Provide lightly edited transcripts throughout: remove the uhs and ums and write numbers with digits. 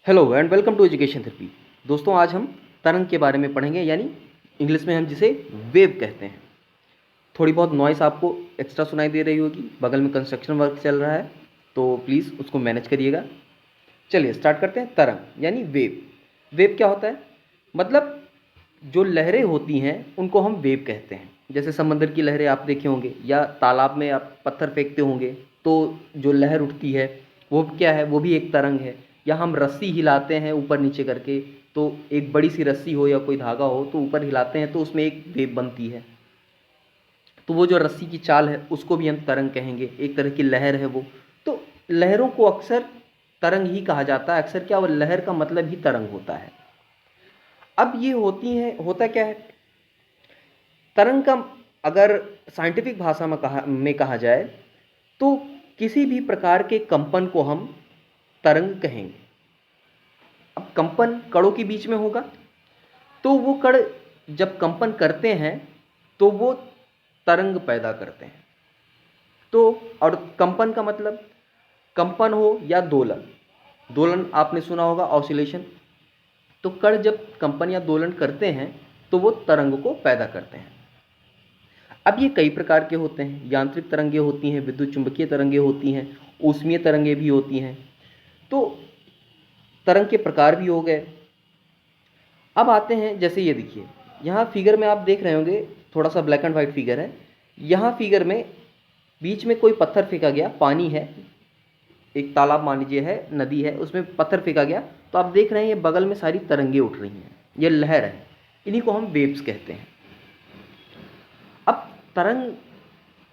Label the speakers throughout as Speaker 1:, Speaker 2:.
Speaker 1: Hello and welcome to education therapy. दोस्तों, आज हम तरंग के बारे में पढ़ेंगे, यानी इंग्लिश में हम जिसे वेव कहते हैं। थोड़ी बहुत नॉइस आपको एक्स्ट्रा सुनाई दे रही होगी, बगल में कंस्ट्रक्शन वर्क चल रहा है, तो प्लीज़ उसको मैनेज करिएगा। चलिए स्टार्ट करते हैं। तरंग यानी वेव। वेव क्या होता है? मतलब जो लहरें होती हैं उनको हम वेव कहते हैं। जैसे समंदर की लहरें आप देखे होंगे, या तालाब में आप पत्थर फेंकते होंगे तो जो लहर उठती है वो क्या है? वो भी एक तरंग है। या हम रस्सी हिलाते हैं ऊपर नीचे करके, तो एक बड़ी सी रस्सी हो या कोई धागा हो तो ऊपर हिलाते हैं तो उसमें एक वेव बनती है। तो वो जो रस्सी की चाल है उसको भी हम तरंग कहेंगे, एक तरह की लहर है वो। तो लहरों को अक्सर तरंग ही कहा जाता है। अक्सर क्या, वो लहर का मतलब ही तरंग होता है। अब ये होती है, होता क्या है तरंग का? अगर साइंटिफिक भाषा में कहा जाए तो किसी भी प्रकार के कंपन को हम तरंग कहेंगे। अब कंपन कणों के बीच में होगा, तो वो कण जब कंपन करते हैं तो वो तरंग पैदा करते हैं। तो और कंपन का मतलब कंपन हो या दोलन। दोलन आपने सुना होगा, ऑसिलेशन। तो कण जब कंपन या दोलन करते हैं तो वो तरंग को पैदा करते हैं। अब ये कई प्रकार के होते हैं। यांत्रिक तरंगे होती हैं, विद्युत चुंबकीय तरंगे होती हैं, ऊष्मीय तरंगे भी होती हैं। तो तरंग के प्रकार भी हो गए। अब आते हैं, जैसे ये देखिए, यहाँ फिगर में आप देख रहे होंगे, थोड़ा सा ब्लैक एंड वाइट फिगर है। यहाँ फिगर में बीच में कोई पत्थर फेंका गया, पानी है, एक तालाब मान लीजिए है, नदी है, उसमें पत्थर फेंका गया, तो आप देख रहे हैं ये बगल में सारी तरंगे उठ रही हैं, ये लहर है। इन्हीं को हम वेव्स कहते हैं। अब तरंग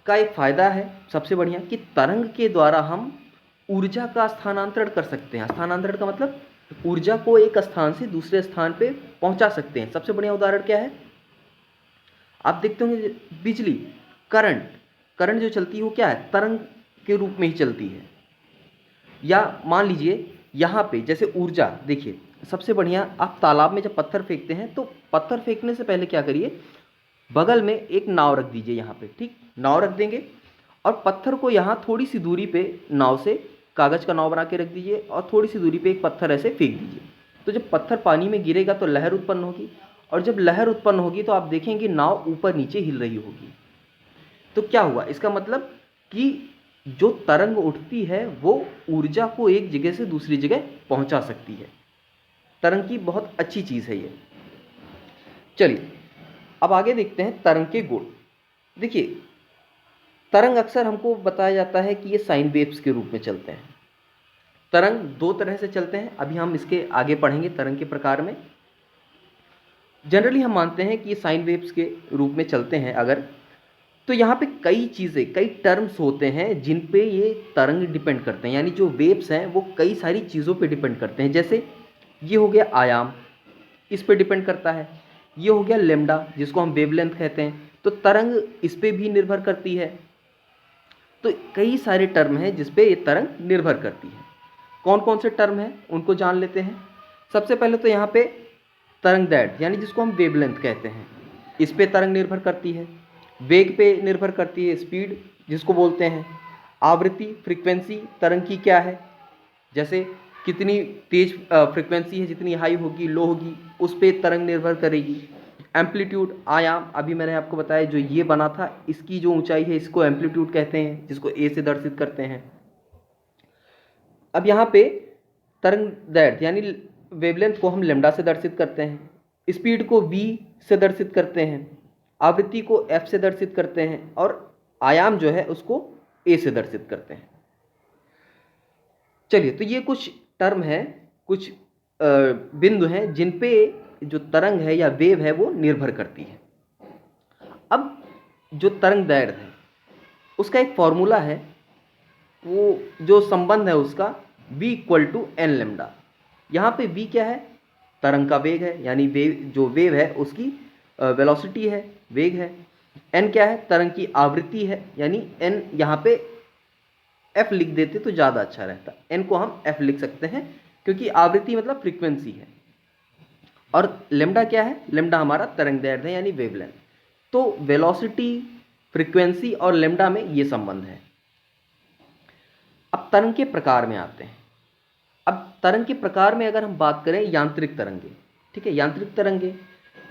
Speaker 1: का एक फ़ायदा है सबसे बढ़िया, कि तरंग के द्वारा हम ऊर्जा का स्थानांतरण कर सकते हैं। स्थानांतरण का मतलब ऊर्जा को एक स्थान से दूसरे स्थान पे पहुंचा सकते हैं। सबसे बढ़िया उदाहरण क्या है? आप देखते होंगे बिजली, करंट। करंट जो चलती है वो क्या है? तरंग के रूप में ही चलती है। या मान लीजिए यहाँ पे जैसे ऊर्जा, देखिए सबसे बढ़िया, आप तालाब में जब पत्थर फेंकते हैं तो पत्थर फेंकने से पहले क्या करिए, बगल में एक नाव रख दीजिए यहाँ पे, ठीक, नाव रख देंगे और पत्थर को यहाँ थोड़ी सी दूरी पे नाव से कागज़ का नाव बना के रख दीजिए और थोड़ी सी दूरी पे एक पत्थर ऐसे फेंक दीजिए। तो जब पत्थर पानी में गिरेगा तो लहर उत्पन्न होगी, और जब लहर उत्पन्न होगी तो आप देखेंगे नाव ऊपर नीचे हिल रही होगी। तो क्या हुआ? इसका मतलब कि जो तरंग उठती है वो ऊर्जा को एक जगह से दूसरी जगह पहुंचा सकती है। तरंग की बहुत अच्छी चीज़ है ये। चलिए अब आगे देखते हैं तरंग के गुण। देखिए, तरंग अक्सर हमको बताया जाता है कि ये साइन वेव्स के रूप में चलते हैं। तरंग दो तरह से चलते हैं, अभी हम इसके आगे पढ़ेंगे तरंग के प्रकार में। जनरली हम मानते हैं कि ये साइन वेव्स के रूप में चलते हैं अगर, तो यहाँ पे कई चीज़ें, कई टर्म्स होते हैं जिन पे ये तरंग डिपेंड करते हैं, यानी जो वेव्स हैं वो कई सारी चीज़ों पे डिपेंड करते हैं। जैसे ये हो गया आयाम, इस पे डिपेंड करता है। ये हो गया लेमडा, जिसको हम वेवलेंथ कहते हैं, तो तरंग इस पे भी निर्भर करती है। तो कई सारे टर्म हैं जिस पे ये तरंग निर्भर करती है। कौन कौन से टर्म हैं उनको जान लेते हैं। सबसे पहले तो यहाँ पे तरंग दैर्ध्य, यानी जिसको हम वेवलेंथ कहते हैं, इस पे तरंग निर्भर करती है। वेग पे निर्भर करती है, स्पीड जिसको बोलते हैं। आवृत्ति, फ्रीक्वेंसी तरंग की क्या है, जैसे कितनी तेज फ्रीक्वेंसी है, जितनी हाई होगी लो होगी, उस पर तरंग निर्भर करेगी। एम्पलीट्यूड, आयाम, अभी मैंने आपको बताया जो ये बना था इसकी जो ऊंचाई है इसको एम्पलीट्यूड कहते हैं, जिसको ए से दर्शित करते हैं। अब यहाँ पे तरंग दैर्ध्य यानी वेवलेंथ को हम लेमडा से दर्शित करते हैं, स्पीड को v से दर्शित करते हैं, आवृत्ति को f से दर्शित करते हैं, और आयाम जो है उसको a से दर्शित करते हैं। चलिए, तो ये कुछ टर्म है, कुछ बिंदु हैं जिन पे जो तरंग है या वेव है वो निर्भर करती है। अब जो तरंग दैर्ध्य है उसका एक फॉर्मूला है, वो जो संबंध है उसका v equal to n lambda. यहाँ पे v क्या है? तरंग का वेग है, यानी वेव, जो वेव है उसकी वेलोसिटी है, वेग है। n क्या है? तरंग की आवृत्ति है, यानी n यहाँ पे f लिख देते तो ज़्यादा अच्छा रहता। n को हम f लिख सकते हैं क्योंकि आवृत्ति मतलब फ्रीक्वेंसी है। और लेमडा क्या है? लेमडा हमारा तरंग दैर्ध्य है, यानी वेवलेंथ। तो वेलोसिटी, फ्रीक्वेंसी और लेमडा में ये संबंध है। अब तरंग के प्रकार में आते हैं। अब तरंग के प्रकार में अगर हम बात करें यांत्रिक तरंगे, ठीक है, यांत्रिक तरंगे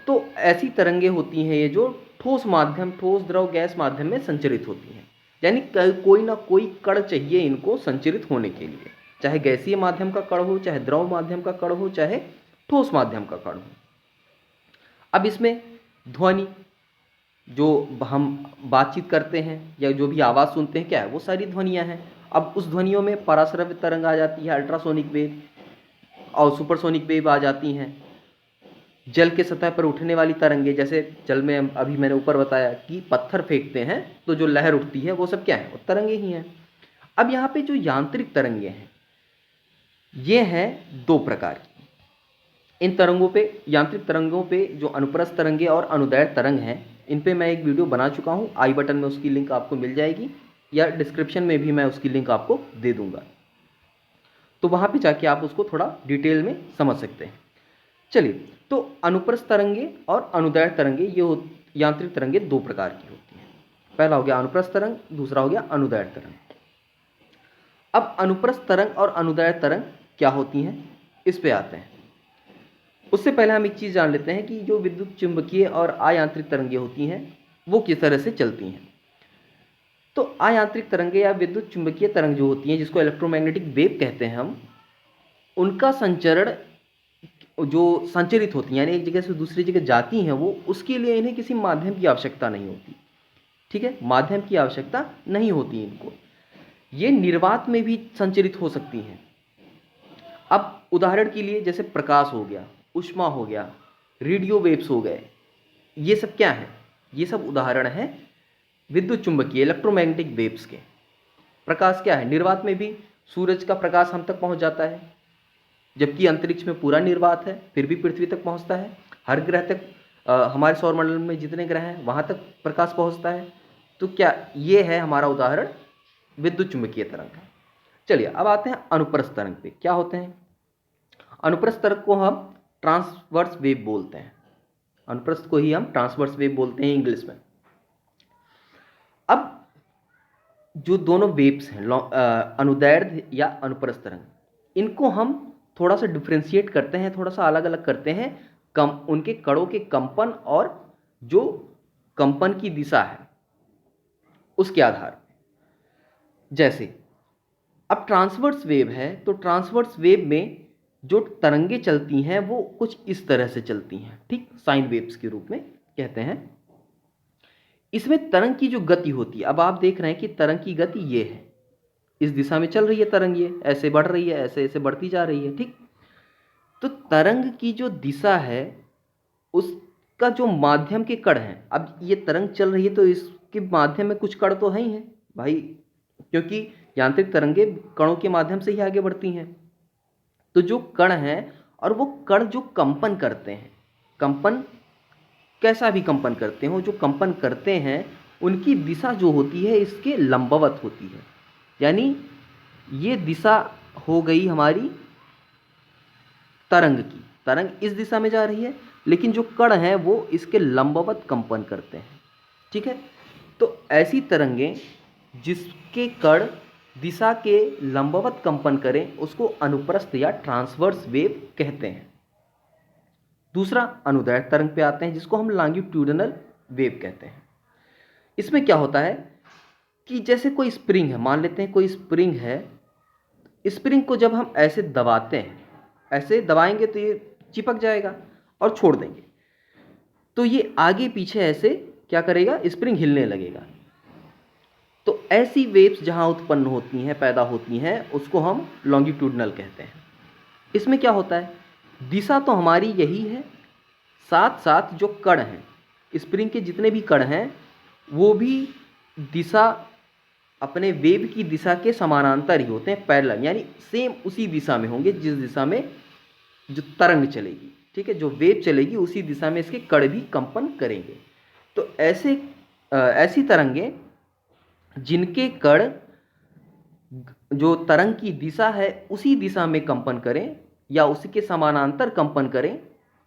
Speaker 1: तो ऐसी तरंगे होती हैं ये जो ठोस माध्यम, ठोस द्रव गैस माध्यम में संचरित होती हैं। यानी कोई ना कोई कण चाहिए इनको संचरित होने के लिए, चाहे गैसीय माध्यम का कण हो, चाहे द्रव माध्यम का कण हो, चाहे ठोस माध्यम का कण हो। अब इसमें ध्वनि, जो हम बातचीत करते हैं या जो भी आवाज़ सुनते हैं, क्या है, वो सारी ध्वनियाँ हैं। अब उस ध्वनियों में पराश्रव्य तरंग आ जाती है, अल्ट्रासोनिक वेव और सुपरसोनिक वेव आ जाती हैं। जल के सतह पर उठने वाली तरंगे, जैसे जल में अभी मैंने ऊपर बताया कि पत्थर फेंकते हैं तो जो लहर उठती है वो सब क्या है, वो तरंगे ही हैं। अब यहाँ पे जो यांत्रिक तरंगे हैं ये हैं दो प्रकार की। इन तरंगों पे, यांत्रिक तरंगों पे जो अनुप्रस्थ तरंगे और अनुदैर्ध्य तरंग हैं, इन पे मैं एक वीडियो बना चुका हूँ, आई बटन में उसकी लिंक आपको मिल जाएगी या डिस्क्रिप्शन में भी मैं उसकी लिंक आपको दे दूंगा, तो वहाँ पे जाके आप उसको थोड़ा डिटेल में समझ सकते हैं। चलिए, तो अनुप्रस्थ तरंगे और अनुदैर्ध्य तरंगे, ये यांत्रिक तरंगे दो प्रकार की होती हैं। पहला हो गया अनुप्रस्थ तरंग, दूसरा हो गया अनुदैर्ध्य तरंग। अब अनुप्रस्थ तरंग और अनुदैर्ध्य तरंग क्या होती हैं, इस पे आते हैं। उससे पहले हम एक चीज़ जान लेते हैं कि जो विद्युत चुंबकीय और अयांत्रिक तरंगे होती हैं वो किस तरह से चलती हैं। तो अयांत्रिक तरंगे या विद्युत चुंबकीय तरंग जो होती हैं, जिसको इलेक्ट्रोमैग्नेटिक वेव कहते हैं हम, उनका संचरण जो संचरित होती हैं, यानी एक जगह से दूसरी जगह जाती हैं वो, उसके लिए इन्हें किसी माध्यम की आवश्यकता नहीं होती, ठीक है, माध्यम की आवश्यकता नहीं होती इनको। ये निर्वात में भी संचरित हो सकती हैं। अब उदाहरण के लिए जैसे प्रकाश हो गया, ऊष्मा हो गया, रेडियो वेव्स हो गए, ये सब क्या है, ये सब उदाहरण हैं विद्युत चुंबकीय इलेक्ट्रोमैग्नेटिक वेव्स के। प्रकाश क्या है, निर्वात में भी सूरज का प्रकाश हम तक पहुंच जाता है, जबकि अंतरिक्ष में पूरा निर्वात है, फिर भी पृथ्वी तक पहुंचता है। हर ग्रह तक, हमारे सौरमंडल में जितने ग्रह हैं वहां तक प्रकाश पहुंचता है। तो क्या ये है हमारा उदाहरण विद्युत चुंबकीय तरंग का। चलिए, अब आते हैं अनुप्रस्थ तरंग पे। क्या होते हैं अनुप्रस्थ तरंग को हम ट्रांसवर्स वेव बोलते हैं। अनुप्रस्थ को ही हम ट्रांसवर्स वेव बोलते हैं इंग्लिश में। अब जो दोनों वेव्स हैं, अनुदैर्ध्य या अनुप्रस्थ तरंग, इनको हम थोड़ा सा डिफ्रेंशिएट करते हैं, थोड़ा सा अलग अलग करते हैं उनके कणों के कंपन और जो कंपन की दिशा है उसके आधार पर। जैसे अब ट्रांसवर्स वेव है, तो ट्रांसवर्स वेव में जो तरंगे चलती हैं वो कुछ इस तरह से चलती हैं, ठीक, साइन वेव्स के रूप में कहते हैं। इसमें तरंग की जो गति होती है, अब आप देख रहे हैं कि तरंग की गति ये है, इस दिशा में चल रही है तरंग, ये ऐसे बढ़ रही है, ऐसे ऐसे बढ़ती जा रही है, ठीक। तो तरंग की जो दिशा है उसका जो माध्यम के कण हैं, अब ये तरंग चल रही है तो इसके माध्यम में कुछ कण तो है ही हैं भाई, क्योंकि यांत्रिक तरंगे कणों के माध्यम से ही आगे बढ़ती हैं। तो जो कण हैं और वो कण जो कंपन करते हैं, कंपन कैसा भी कंपन करते हो, जो कंपन करते हैं उनकी दिशा जो होती है इसके लंबवत होती है। यानी ये दिशा हो गई हमारी तरंग की, तरंग इस दिशा में जा रही है लेकिन जो कण हैं वो इसके लंबवत कंपन करते हैं, ठीक है। तो ऐसी तरंगें जिसके कण दिशा के लंबवत कंपन करें उसको अनुप्रस्थ या ट्रांसवर्स वेव कहते हैं। दूसरा अनुदैर्ध्य तरंग पे आते हैं, जिसको हम लॉन्गिट्यूडिनल वेव कहते हैं। इसमें क्या होता है कि जैसे कोई स्प्रिंग है, मान लेते हैं कोई स्प्रिंग है, स्प्रिंग को जब हम ऐसे दबाते हैं, ऐसे दबाएंगे तो ये चिपक जाएगा और छोड़ देंगे, तो ये आगे पीछे ऐसे क्या करेगा, स्प्रिंग हिलने लगेगा। तो ऐसी वेव्स जहां उत्पन्न होती हैं, पैदा होती हैं, उसको हम लॉन्गिट्यूडिनल कहते हैं। इसमें क्या होता है, दिशा तो हमारी यही है, साथ साथ जो कण हैं, स्प्रिंग के जितने भी कण हैं वो भी दिशा, अपने वेव की दिशा के समानांतर ही होते हैं, पैरेलल, यानी सेम उसी दिशा में होंगे जिस दिशा में जो तरंग चलेगी, ठीक है, जो वेव चलेगी उसी दिशा में इसके कण भी कंपन करेंगे। तो ऐसी तरंगे जिनके कण जो तरंग की दिशा है उसी दिशा में कंपन करें या उसके समानांतर कंपन करें,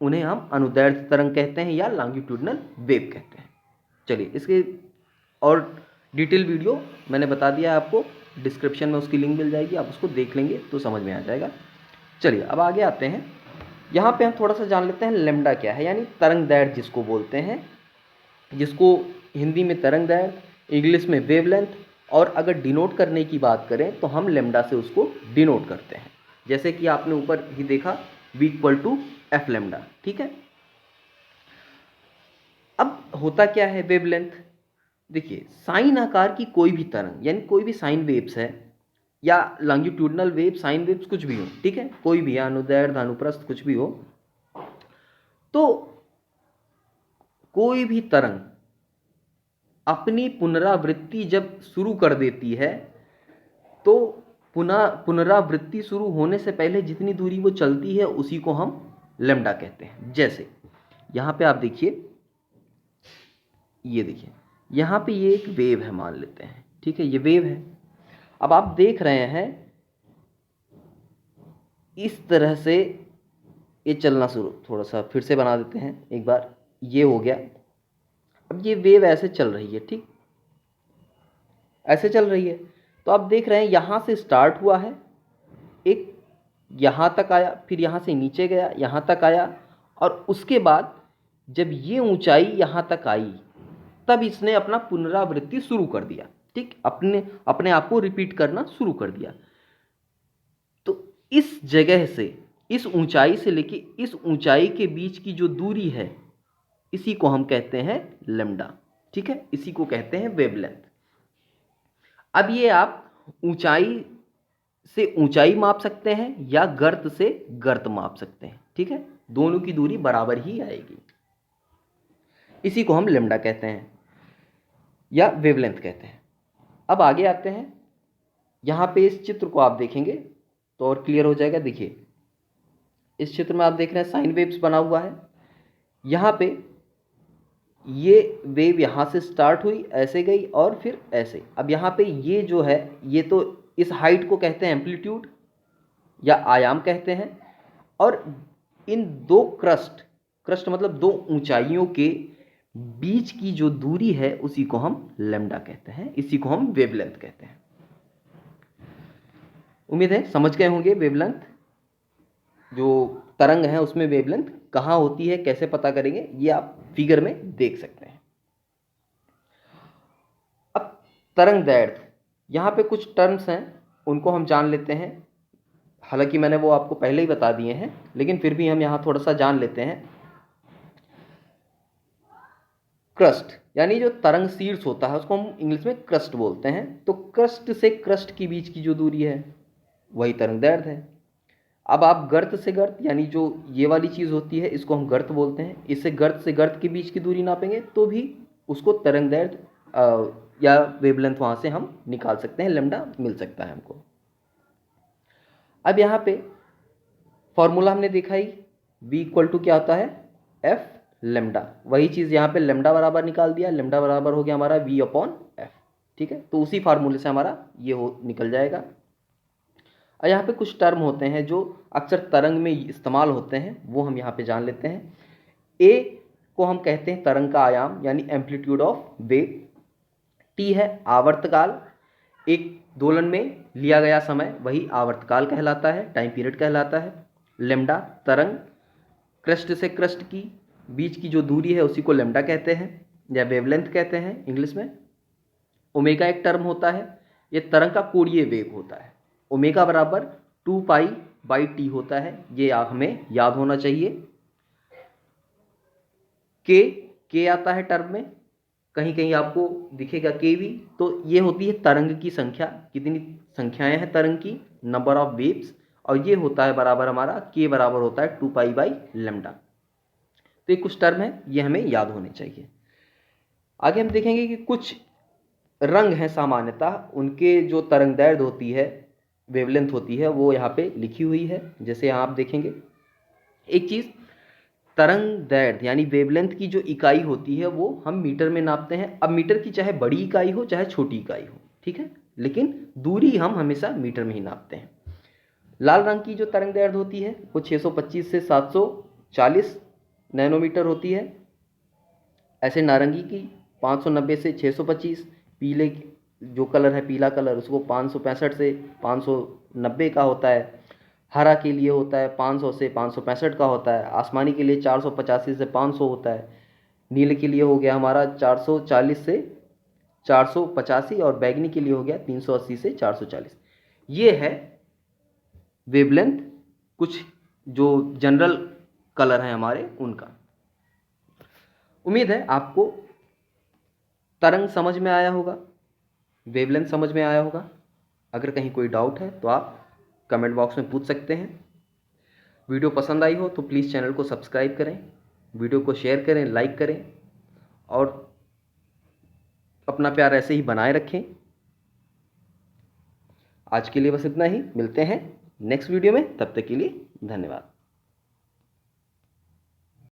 Speaker 1: उन्हें हम अनुदैर्ध्य तरंग कहते हैं या लॉन्गिट्यूडिनल वेव कहते हैं। चलिए, इसके और डिटेल वीडियो मैंने बता दिया है आपको, डिस्क्रिप्शन में उसकी लिंक मिल जाएगी, आप उसको देख लेंगे तो समझ में आ जाएगा। चलिए अब आगे आते हैं। यहाँ पे हम थोड़ा सा जान लेते हैं लेमडा क्या है, यानी तरंग दैर्ध्य जिसको बोलते हैं, जिसको हिंदी में तरंग दैर्ध्य, इंग्लिश में वेवलेंथ, और अगर डिनोट करने की बात करें तो हम लेमडा से उसको डिनोट करते हैं। जैसे कि आपने ऊपर ही देखा v equal to f lambda, ठीक है। अब होता क्या है वेवलेंथ, देखिए साइन आकार की कोई भी तरंग, यानी कोई भी साइन वेव्स है या लॉन्गिट्यूडनल वेव, साइन वेव्स कुछ भी हो, ठीक है, कोई भी अनुदैर्ध्य अनुप्रस्थ कुछ भी हो, तो कोई भी तरंग अपनी पुनरावृत्ति जब शुरू कर देती है तो पुनरावृत्ति शुरू होने से पहले जितनी दूरी वो चलती है उसी को हम लेमडा कहते हैं। जैसे यहाँ पे आप देखिए, ये देखिए यहाँ पे ये एक वेव है मान लेते हैं, ठीक है, ये वेव है। अब आप देख रहे हैं इस तरह से ये चलना शुरू, थोड़ा सा फिर से बना देते हैं एक बार, ये हो गया। अब ये वेव ऐसे चल रही है, ठीक, ऐसे चल रही है। तो आप देख रहे हैं यहाँ से स्टार्ट हुआ है, एक यहाँ तक आया, फिर यहाँ से नीचे गया, यहाँ तक आया, और उसके बाद जब ये ऊंचाई यहाँ तक आई तब इसने अपना पुनरावृत्ति शुरू कर दिया, ठीक, अपने अपने आप को रिपीट करना शुरू कर दिया। तो इस जगह से, इस ऊंचाई से लेके इस ऊंचाई के बीच की जो दूरी है इसी को हम कहते हैं लेमडा, ठीक है, इसी को कहते हैं वेवलेंथ। अब ये आप ऊंचाई से ऊंचाई माप सकते हैं या गर्त से गर्त माप सकते हैं, ठीक है, दोनों की दूरी बराबर ही आएगी, इसी को हम लेमडा कहते हैं या वेवलेंथ कहते हैं। अब आगे आते हैं, यहाँ पे इस चित्र को आप देखेंगे तो और क्लियर हो जाएगा। देखिए इस चित्र में आप देख रहे हैं साइन वेव्स बना हुआ है, यहाँ पे ये वेव यहाँ से स्टार्ट हुई, ऐसे गई और फिर ऐसे। अब यहाँ पे ये जो है, ये तो इस हाइट को कहते हैं एम्पलीट्यूड या आयाम कहते हैं, और इन दो क्रस्ट मतलब दो ऊंचाइयों के बीच की जो दूरी है उसी को हम लेमडा कहते हैं, इसी को हम वेवलेंथ कहते हैं। उम्मीद है समझ गए होंगे वेवलेंथ, जो तरंग है उसमें वेवलेंथ कहाँ होती है, कैसे पता करेंगे, ये आप फिगर में देख सकते हैं। अब तरंग दैर्ध्य, यहाँ पे कुछ टर्म्स हैं उनको हम जान लेते हैं, हालांकि मैंने वो आपको पहले ही बता दिए हैं लेकिन फिर भी हम यहाँ थोड़ा सा जान लेते हैं। क्रस्ट यानी जो तरंग शीर्ष होता है उसको हम इंग्लिश में क्रस्ट बोलते हैं, तो क्रस्ट से क्रस्ट के बीच की जो दूरी है वही तरंग दैर्ध्य है। अब आप गर्त से गर्त, यानी जो ये वाली चीज़ होती है इसको हम गर्त बोलते हैं, इससे गर्त से गर्त के बीच की दूरी नापेंगे तो भी उसको तरंग दैर्ध्य या वेवलेंथ वहाँ से हम निकाल सकते हैं, लेमडा मिल सकता है हमको। अब यहाँ पे फॉर्मूला हमने देखा ही, v इक्वल टू क्या होता है, f लेमडा, वही चीज़ यहाँ पे लेमडा बराबर निकाल दिया, लेमडा बराबर हो गया हमारा v अपॉन एफ, ठीक है, तो उसी फार्मूले से हमारा ये हो निकल जाएगा। और यहाँ पे कुछ टर्म होते हैं जो अक्सर तरंग में इस्तेमाल होते हैं, वो हम यहाँ पे जान लेते हैं। a को हम कहते हैं तरंग का आयाम यानी एम्पलीट्यूड ऑफ वेव, t है आवर्तकाल, एक दोलन में लिया गया समय वही आवर्तकाल कहलाता है, टाइम पीरियड कहलाता है। लेमडा तरंग क्रस्ट से क्रस्ट की बीच की जो दूरी है उसी को लेमडा कहते हैं या वेवलेंथ कहते हैं इंग्लिश में। ओमेगा एक टर्म होता है, ये तरंग का कोणीय वेग होता है, ओमेगा बराबर 2π/t होता है, ये हमें याद होना चाहिए। के आता है टर्म में, कहीं कहीं आपको दिखेगा के भी, तो ये होती है तरंग की संख्या, कितनी संख्याएं हैं तरंग की, नंबर ऑफ वेव्स, और ये होता है बराबर हमारा के बराबर होता है 2π/λ। तो ये कुछ टर्म है, ये हमें याद होने चाहिए। आगे हम देखेंगे कि कुछ रंग हैं सामान्यतः, उनके जो तरंग दैर्ध्य होती है, वेवलेंथ होती है, वो यहाँ पे लिखी हुई है। जैसे यहाँ आप देखेंगे एक चीज़, तरंग दैर्ध्य यानी वेवलेंथ की जो इकाई होती है वो हम मीटर में नापते हैं। अब मीटर की चाहे बड़ी इकाई हो चाहे छोटी इकाई हो, ठीक है, लेकिन दूरी हम हमेशा मीटर में ही नापते हैं। लाल रंग की जो तरंग दैर्ध्य होती है वो 625 से 740 नैनोमीटर होती है। ऐसे नारंगी की 590 से 625, पीले जो कलर है पीला कलर उसको 565 से 590 का होता है। हरा के लिए होता है 500 से 565 का होता है, आसमानी के लिए 485 से 500 होता है, नीले के लिए हो गया हमारा 440 से 485 और बैगनी के लिए हो गया 380 से 440। ये है वेवलेंथ, कुछ जो जनरल कलर हैं हमारे उनका। उम्मीद है आपको तरंग समझ में आया होगा, वेवलेंथ समझ में आया होगा। अगर कहीं कोई डाउट है तो आप कमेंट बॉक्स में पूछ सकते हैं। वीडियो पसंद आई हो तो प्लीज़ चैनल को सब्सक्राइब करें, वीडियो को शेयर करें, लाइक करें और अपना प्यार ऐसे ही बनाए रखें। आज के लिए बस इतना ही, मिलते हैं नेक्स्ट वीडियो में, तब तक के लिए धन्यवाद।